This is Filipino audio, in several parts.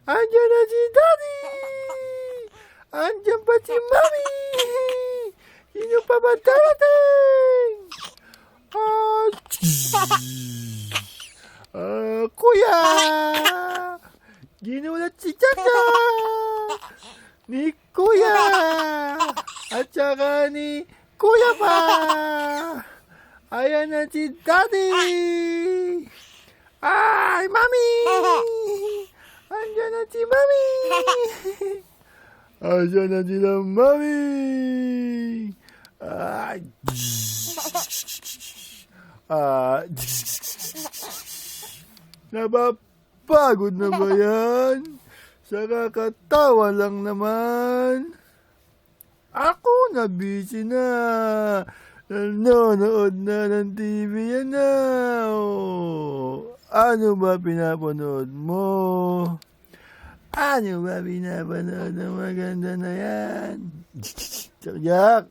Andiyan na si Daddy! Andiyan pa si Mami! Sino pa ba darating? Kuya! Ginulat si Chaka! Ni Kuya! At saka ni Kuya pa! Ayan na si Daddy! Ay, Mami! Andiyan na si Mami! Andiyan na sila Mami! Napapagod na ba yan? Sa kakatawa lang naman. Ako na busy na. Nanonood na ng TV yan na. Oh. Ano ba pinapanood mo? Ano ba pinapanood ng maganda na yan? Jack!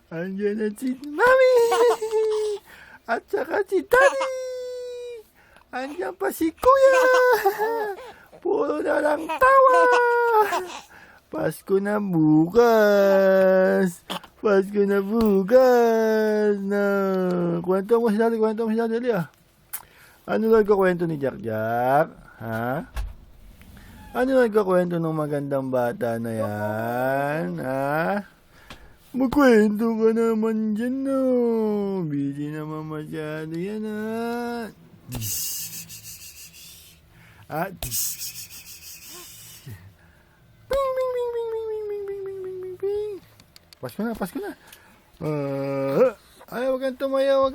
Andiyan na si Mami! At saka si Daddy! Andiyan pa si Kuya! Puro na lang tawa! Pasko na bukas! Pasko na bukas! Na, kwento mo si Daddy, ah. Ano nagkakwento ni Jack? Ha? Ano nagkakwento ng magandang bata na yan? Ha? Magkwento ka naman dyan, no? Busy naman masyado yan, ha? Bing, bing, bing, bing, bing, bing, bing, bing, bing, bing, bing, bing. Pasko na. Ay, wag kang tumayo.